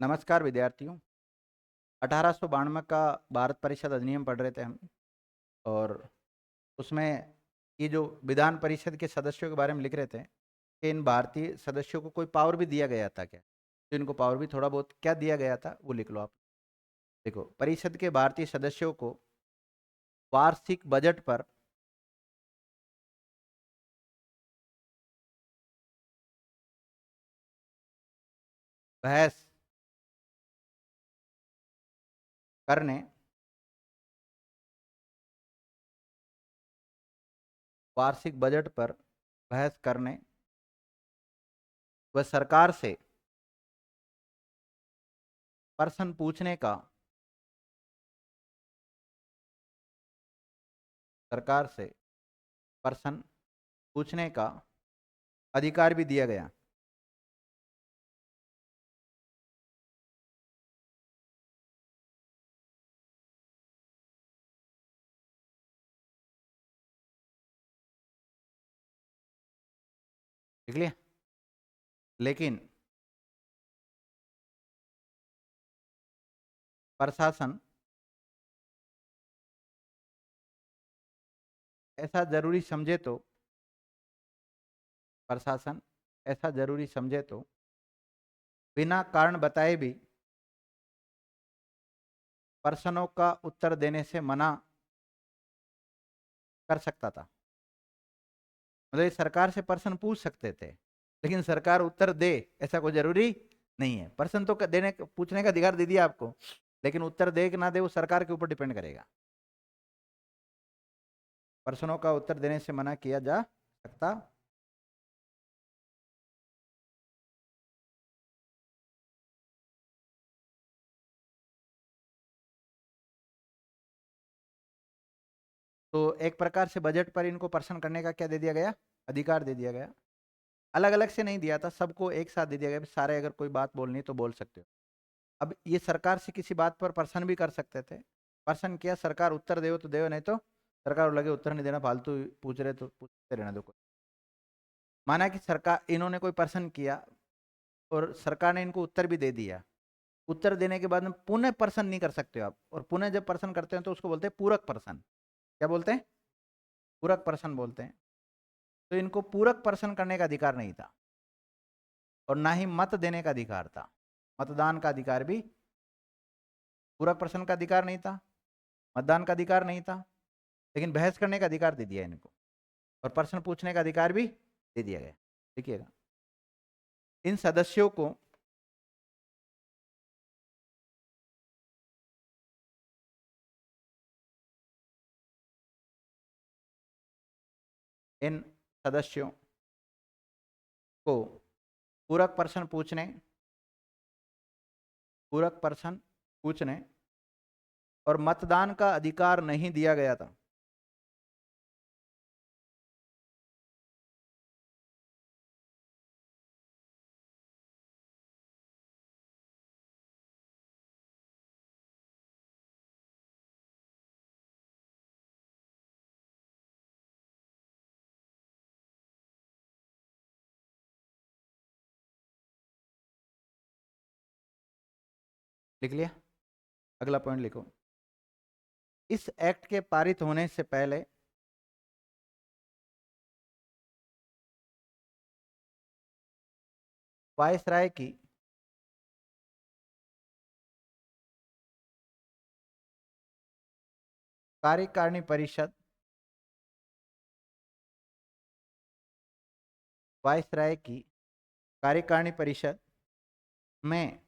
नमस्कार विद्यार्थियों। 1892 का भारत परिषद अधिनियम पढ़ रहे थे हम। और उसमें ये जो विधान परिषद के सदस्यों के बारे में लिख रहे थे कि इन भारतीय सदस्यों को कोई पावर भी दिया गया था क्या, तो इनको पावर भी थोड़ा बहुत क्या दिया गया था वो लिख लो आप। देखो, परिषद के भारतीय सदस्यों को वार्षिक बजट पर बहस करने, वार्षिक बजट पर बहस करने व सरकार से प्रश्न पूछने का, सरकार से प्रश्न पूछने का अधिकार भी दिया गया। लिख लिया। लेकिन प्रशासन ऐसा जरूरी समझे तो प्रशासन ऐसा जरूरी समझे तो बिना कारण बताए भी प्रश्नों का उत्तर देने से मना कर सकता था। मतलब ये सरकार से प्रश्न पूछ सकते थे, लेकिन सरकार उत्तर दे ऐसा कोई जरूरी नहीं है। प्रश्न तो देने पूछने का अधिकार दे दिया आपको, लेकिन उत्तर दे कि ना दे वो सरकार के ऊपर डिपेंड करेगा। प्रश्नों का उत्तर देने से मना किया जा सकता। तो एक प्रकार से बजट पर इनको प्रश्न करने का क्या दे दिया गया, अधिकार दे दिया गया। अलग अलग से नहीं दिया था, सबको एक साथ दे दिया गया। सारे अगर कोई बात बोलनी है तो बोल सकते हो। अब ये सरकार से किसी बात पर प्रश्न भी कर सकते थे। प्रश्न किया, सरकार उत्तर दे तो दे, नहीं तो सरकार लगे उत्तर नहीं देना, फालतू पूछ रहे तो पूछते रहना दो। माना कि सरकार, इन्होंने कोई प्रश्न किया और सरकार ने इनको उत्तर भी दे दिया। उत्तर देने के बाद में पुनः प्रश्न नहीं कर सकते हो आप, और पुनः जब प्रश्न करते हैं तो उसको बोलते हैं पूरक प्रश्न। क्या बोलते हैं? पूरक प्रश्न बोलते हैं। तो इनको पूरक प्रश्न करने का अधिकार नहीं था, और ना ही मत देने का अधिकार था। मतदान का अधिकार भी, पूरक प्रश्न का अधिकार नहीं था, मतदान का अधिकार नहीं था, लेकिन बहस करने का अधिकार दे दिया इनको, और प्रश्न पूछने का अधिकार भी दे दिया गया। देखिएगा, इन सदस्यों को इन सदस्यों को पूरक प्रश्न पूछने, पूरक प्रश्न पूछने और मतदान का अधिकार नहीं दिया गया था। लिख लिया? अगला पॉइंट लिखो। इस एक्ट के पारित होने से पहले वायसराय की कार्यकारिणी परिषद, वायसराय की कार्यकारिणी परिषद में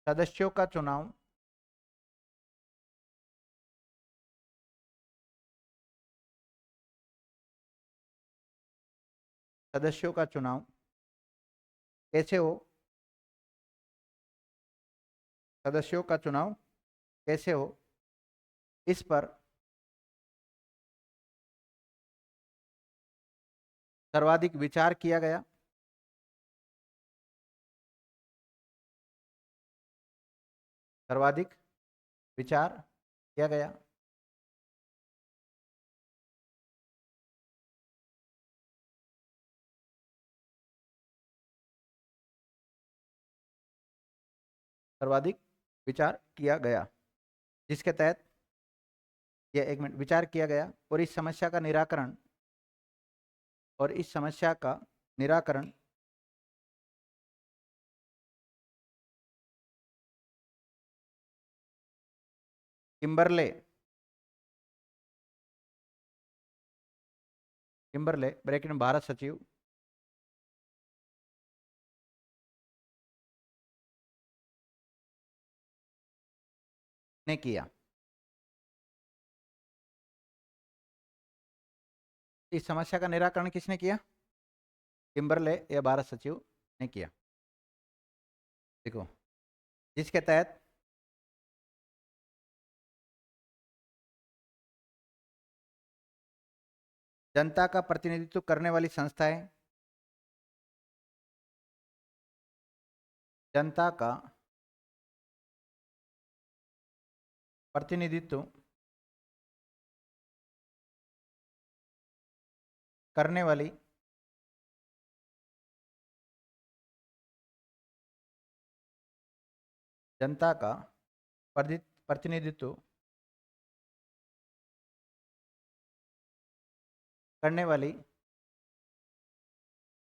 सदस्यों का चुनाव सदस्यों का चुनाव कैसे हो, सदस्यों का चुनाव कैसे हो, इस पर सर्वाधिक विचार किया गया। सर्वाधिक विचार किया गया। सर्वाधिक विचार किया गया, जिसके तहत ये एक मिनट विचार किया गया और इस समस्या का निराकरण किम्बरले ब्रैकेट में भारत सचिव ने किया। इस समस्या का निराकरण किसने किया? किम्बरले या भारत सचिव ने किया। देखो, जिसके तहत जनता का प्रतिनिधित्व करने वाली संस्थाएं जनता का प्रतिनिधित्व करने वाली जनता का प्रतिनिधित्व करने वाली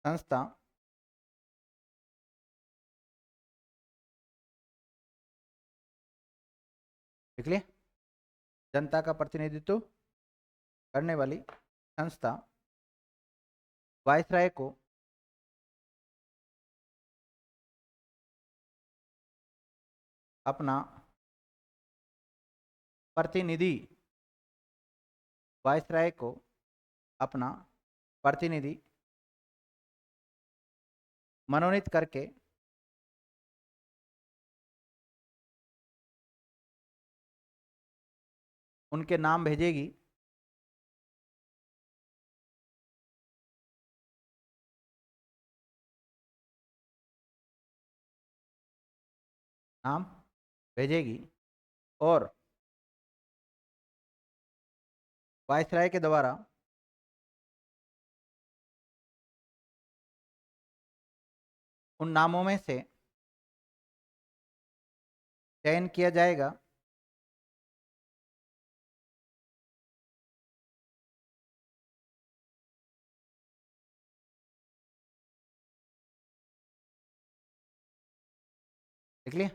संस्था लिख लिया। जनता का प्रतिनिधित्व करने वाली संस्था वायसराय को अपना प्रतिनिधि वायसराय को अपना प्रतिनिधि मनोनीत करके उनके नाम भेजेगी और वायसराय के द्वारा उन नामों में से चयन किया जाएगा लिख लिया।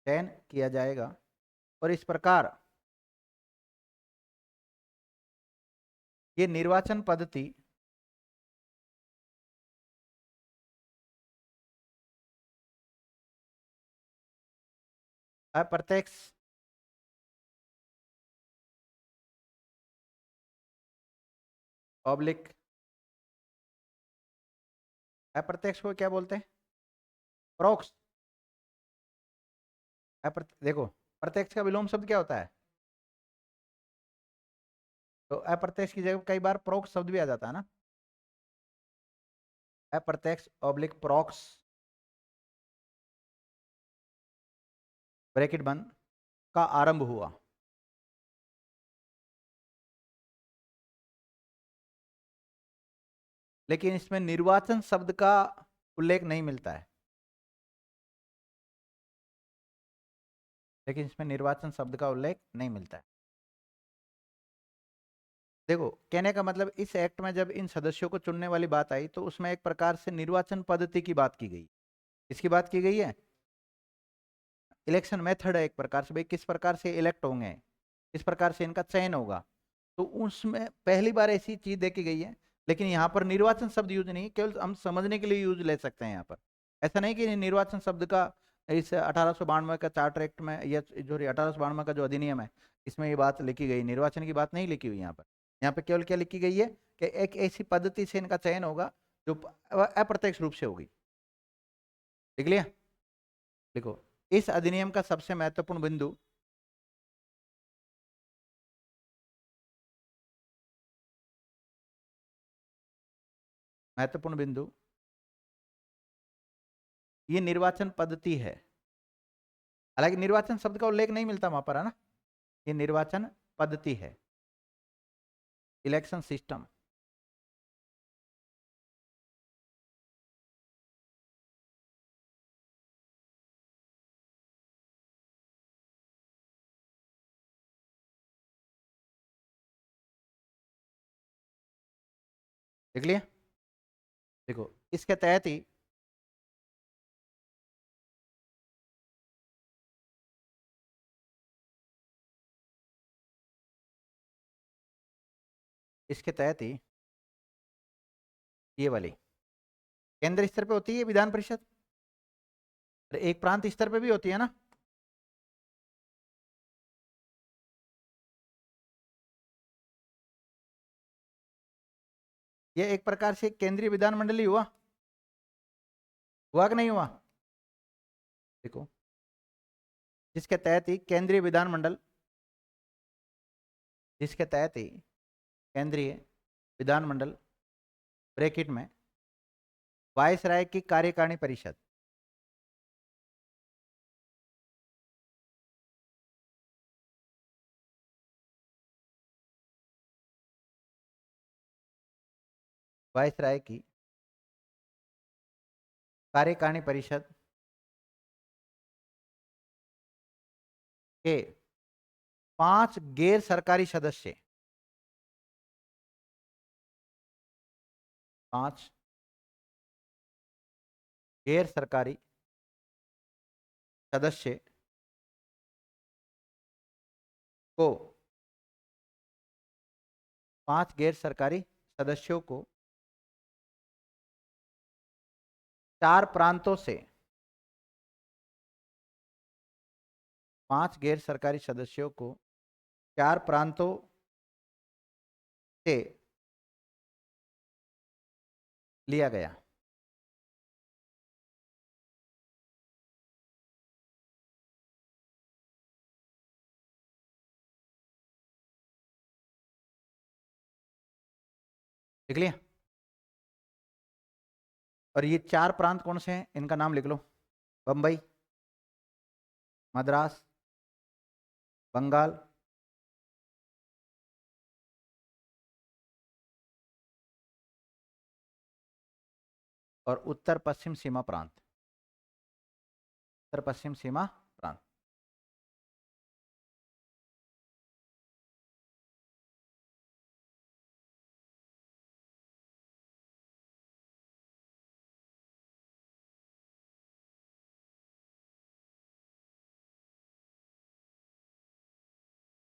चयन किया जाएगा और इस प्रकार ये निर्वाचन पद्धति अप्रत्यक्ष ऑब्लिक अप्रत्यक्ष को क्या बोलते हैं? प्रोक्स। देखो, प्रत्यक्ष का विलोम शब्द क्या होता है? तो अप्रत्यक्ष की जगह कई बार प्रोक्स शब्द भी आ जाता है ना। अप्रत्यक्ष ऑब्लिक प्रोक्स ब्रैकेट बंद का आरंभ हुआ। लेकिन इसमें निर्वाचन शब्द का उल्लेख नहीं मिलता है। देखो, कहने का मतलब इस एक्ट में जब इन सदस्यों को चुनने वाली बात आई तो उसमें एक प्रकार से निर्वाचन पद्धति की बात की गई। किसकी बात की गई है? इलेक्शन मेथड है एक प्रकार से, भाई किस प्रकार से इलेक्ट होंगे, किस प्रकार से इनका चयन होगा। तो उसमें पहली बार ऐसी चीज देखी गई है। लेकिन यहाँ पर निर्वाचन शब्द यूज नहीं, केवल हम समझने के लिए यूज ले सकते हैं यहाँ पर। ऐसा नहीं कि निर्वाचन शब्द का इस 1892 का चार्टर एक्ट में या जो 1892 का जो अधिनियम है इसमें ये बात लिखी गई, निर्वाचन की बात नहीं लिखी हुई यहाँ पर। यहाँ पे केवल क्या लिखी गई है कि एक ऐसी पद्धति से इनका चयन होगा जो अप्रत्यक्ष रूप से होगी। लिख लिया। देखो, इस अधिनियम का सबसे महत्वपूर्ण बिंदु ये निर्वाचन पद्धति है। हालांकि निर्वाचन शब्द का उल्लेख नहीं मिलता वहां पर, है ना। ये निर्वाचन पद्धति है, इलेक्शन सिस्टम। देख लिया। देखो इसके तहत ही इसके तहत ही ये वाली केंद्र स्तर पे होती है विधान परिषद, और एक प्रांत स्तर पे भी होती है ना। ये एक प्रकार से केंद्रीय विधानमंडल ही हुआ कि नहीं हुआ। देखो जिसके तहत ही केंद्रीय विधानमंडल, जिसके तहत ही केंद्रीय विधानमंडल ब्रैकेट में वायसराय की कार्यकारिणी परिषद, वायसराय की कार्यकारिणी परिषद के 5 गैर सरकारी सदस्य, 5 गैर सरकारी सदस्य को 5 गैर सरकारी सदस्यों को 4 प्रांतों से, 5 गैर सरकारी सदस्यों को 4 प्रांतों से लिया गया। लिख लिया। और ये 4 प्रांत कौन से हैं, इनका नाम लिख लो। बंबई, मद्रास, बंगाल, और उत्तर पश्चिम सीमा प्रांत, उत्तर पश्चिम सीमा प्रांत।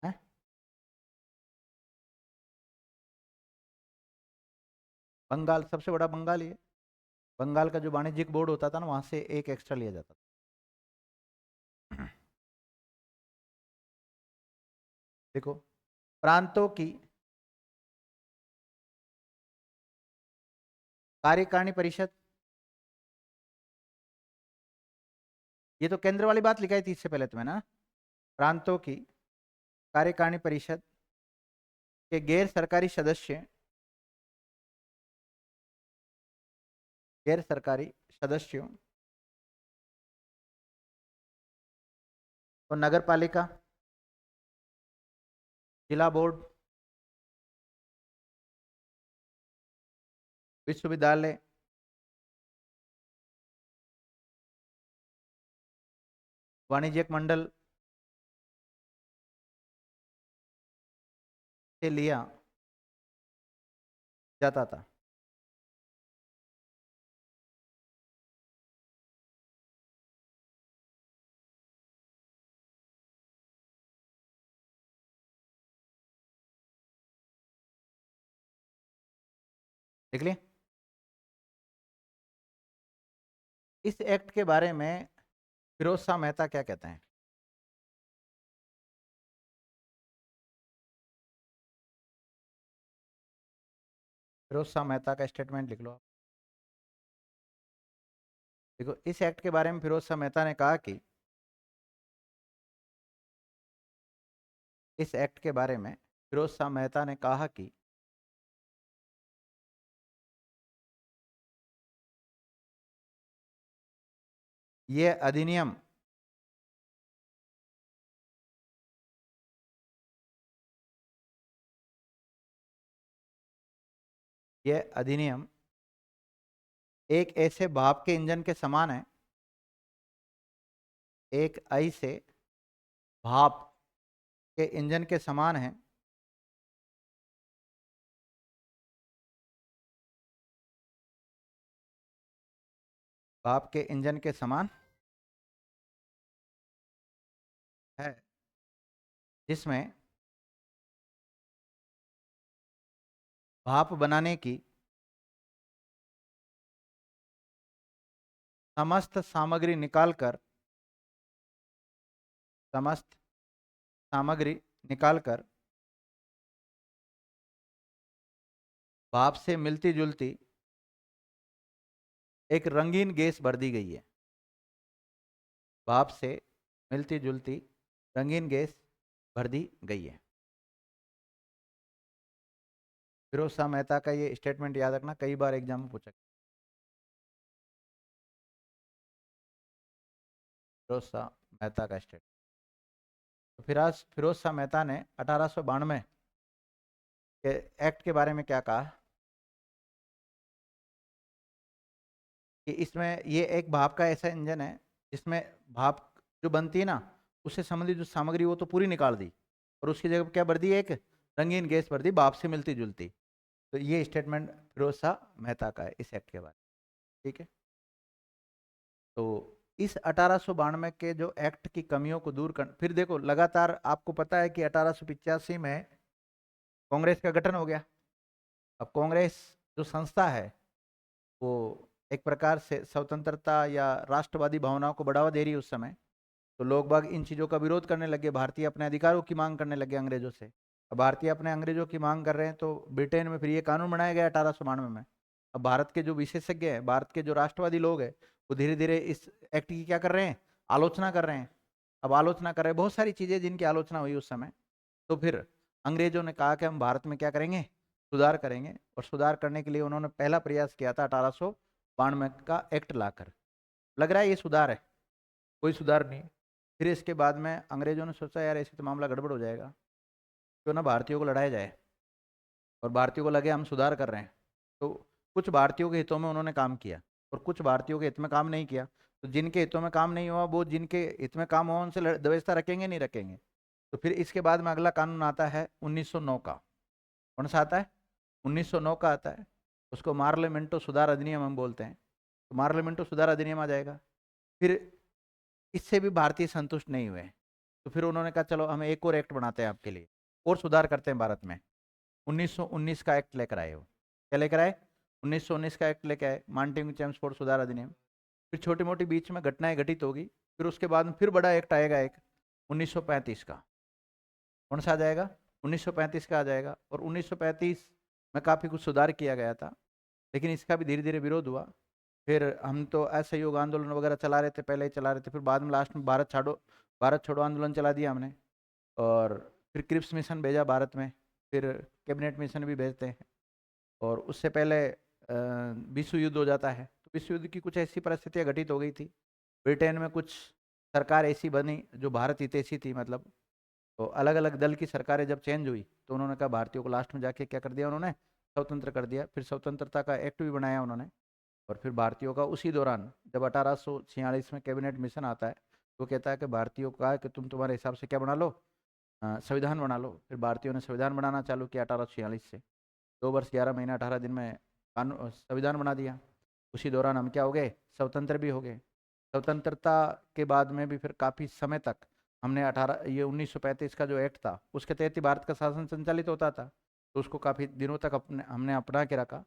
है बंगाल सबसे बड़ा, बंगाल ही है। बंगाल का जो वाणिज्यिक बोर्ड होता था ना, वहां से एक एक्स्ट्रा लिया जाता था। देखो प्रांतों की कार्यकारिणी परिषद, ये तो केंद्र वाली बात लिखाई थी इससे पहले तुम्हें ना। प्रांतों की कार्यकारिणी परिषद के गैर सरकारी सदस्य, गैर सरकारी सदस्यों तो नगर पालिका, जिला बोर्ड, विश्वविद्यालय, वाणिज्यिक मंडल से लिया जाता था। देख लिया। इस एक्ट के बारे में फिरोज शाह मेहता क्या कहते हैं। फिरोज शाह मेहता का स्टेटमेंट लिख लो आप। देखो इस एक्ट के बारे में फिरोज शाह मेहता ने कहा कि, इस एक्ट के बारे में फिरोज शाह मेहता ने कहा कि यह अधिनियम यह अधिनियम एक ऐसे भाप के इंजन के समान है, एक ऐसे भाप के इंजन के समान है भाप के इंजन के समान है, जिसमें भाप बनाने की समस्त सामग्री निकालकर समस्त सामग्री निकालकर भाप से मिलती जुलती एक रंगीन गैस भर दी गई है। भाप से मिलती जुलती रंगीन गैस भर दी गई है। फिरोज शाह मेहता का ये स्टेटमेंट याद रखना, कई बार एग्जाम में पूछा। फिरोज शाह मेहता का स्टेटमेंट। तो फिरोज शाह मेहता ने 1892 के एक्ट के बारे में क्या कहा कि इसमें ये एक भाप का ऐसा इंजन है जिसमें भाप जो बनती है ना, उससे संबंधित जो सामग्री वो तो पूरी निकाल दी, और उसकी जगह क्या भर दी, एक रंगीन गैस भर दी भाप से मिलती जुलती। तो ये स्टेटमेंट फिरोज शाह मेहता का है इस एक्ट के बारे में। ठीक है, तो इस 1892 के जो एक्ट की कमियों को दूर कर, फिर देखो लगातार आपको पता है कि 1885 में कांग्रेस का गठन हो गया। अब कांग्रेस जो संस्था है वो एक प्रकार से स्वतंत्रता या राष्ट्रवादी भावनाओं को बढ़ावा दे रही है उस समय। तो लोग बाग इन चीज़ों का विरोध करने लगे, भारतीय अपने अधिकारों की मांग करने लगे अंग्रेजों से। अब भारतीय अपने अंग्रेजों की मांग कर रहे हैं, तो ब्रिटेन में फिर ये कानून बनाया गया 1892 में। अब भारत के जो विशेषज्ञ हैं, भारत के जो राष्ट्रवादी लोग हैं, वो धीरे धीरे इस एक्ट की क्या कर रहे हैं, आलोचना कर रहे हैं। अब आलोचना कर रहे हैं बहुत सारी चीज़ें जिनकी आलोचना हुई उस समय। तो फिर अंग्रेजों ने कहा कि हम भारत में क्या करेंगे, सुधार करेंगे, और सुधार करने के लिए उन्होंने पहला प्रयास किया था 1892 का एक्ट लाकर। लग रहा है ये सुधार है, कोई सुधार नहीं। फिर इसके बाद में अंग्रेजों ने सोचा यार ऐसे तो मामला गड़बड़ हो जाएगा, क्यों ना भारतीयों को लड़ाया जाए, और भारतीयों को लगे हम सुधार कर रहे हैं। तो कुछ भारतीयों के हितों में उन्होंने काम किया और कुछ भारतीयों के हित में काम नहीं किया। तो जिनके हितों में काम नहीं हुआ, वो जिनके हित में काम हुआ उनसे व्यवस्था रखेंगे नहीं रखेंगे। तो फिर इसके बाद में अगला कानून आता है 1909 का। कौन सा आता है, 1909 का आता है। उसको मार्लियामेंटो सुधार अधिनियम हम बोलते हैं। तो मार्लियामेंटो सुधार अधिनियम आ जाएगा। फिर इससे भी भारतीय संतुष्ट नहीं हुए, तो फिर उन्होंने कहा चलो हम एक और एक्ट बनाते हैं आपके लिए, और सुधार करते हैं भारत में। 1919 का एक्ट लेकर आए। वो क्या लेकर आए, 1919 का एक्ट लेकर आए, मार्टिन चेम्सफोर्ड सुधार अधिनियम। फिर छोटी मोटी बीच में घटनाएं घटित होगी, फिर उसके बाद में फिर बड़ा एक्ट आएगा एक 1935 का। कौन सा आ जाएगा, 1935 का आ जाएगा। और 1935 में काफ़ी कुछ सुधार किया गया था, लेकिन इसका भी धीरे धीरे विरोध हुआ। फिर हम तो असहयोग आंदोलन वगैरह चला रहे थे, पहले ही चला रहे थे, फिर बाद में लास्ट में भारत छोड़ो आंदोलन चला दिया हमने। और फिर क्रिप्स मिशन भेजा भारत में, फिर कैबिनेट मिशन भी भेजते हैं। और उससे पहले विश्व युद्ध हो जाता है। तो विश्व युद्ध की कुछ ऐसी परिस्थितियाँ घटित हो गई थी, ब्रिटेन में कुछ सरकार ऐसी बनी जो भारत हितैषी थी, मतलब तो अलग अलग दल की सरकारें जब चेंज हुई, तो उन्होंने कहा भारतीयों को लास्ट में जाके क्या कर दिया, उन्होंने स्वतंत्र कर दिया। फिर स्वतंत्रता का एक्ट भी बनाया उन्होंने। और फिर भारतीयों का उसी दौरान जब 1846 में कैबिनेट मिशन आता है, तो कहता है कि भारतीयों को कहा कि तुम तुम्हारे हिसाब से क्या बना लो, संविधान बना लो। फिर भारतीयों ने संविधान बनाना चालू किया 1846 से। 2 वर्ष 11 महीना 18 दिन में कानून संविधान बना दिया। उसी दौरान हम क्या हो गए, स्वतंत्र भी हो गए। स्वतंत्रता के बाद में भी फिर काफ़ी समय तक हमने 1935 का जो एक्ट था उसके तहत ही भारत का शासन संचालित होता था। तो उसको काफ़ी दिनों तक हमने अपना के रखा।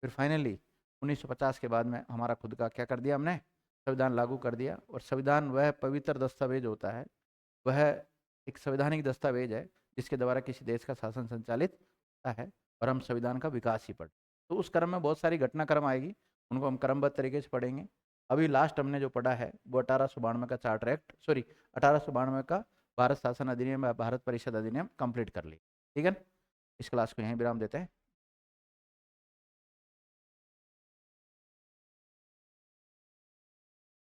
फिर फाइनली 1950 के बाद में हमारा खुद का क्या कर दिया, हमने संविधान लागू कर दिया। और संविधान वह पवित्र दस्तावेज होता है, वह एक संवैधानिक दस्तावेज है जिसके द्वारा किसी देश का शासन संचालित होता है, और हम संविधान का विकास ही पढ़। तो उस क्रम में बहुत सारी घटनाक्रम आएगी, उनको हम क्रमबद्ध तरीके से पढ़ेंगे। अभी लास्ट हमने जो पढ़ा है वो 1892 का चार्टर एक्ट, सॉरी 1892 का भारत शासन अधिनियम, भारत परिषद अधिनियम कंप्लीट कर ली। ठीक है, इस क्लास को यहीं विराम देते हैं।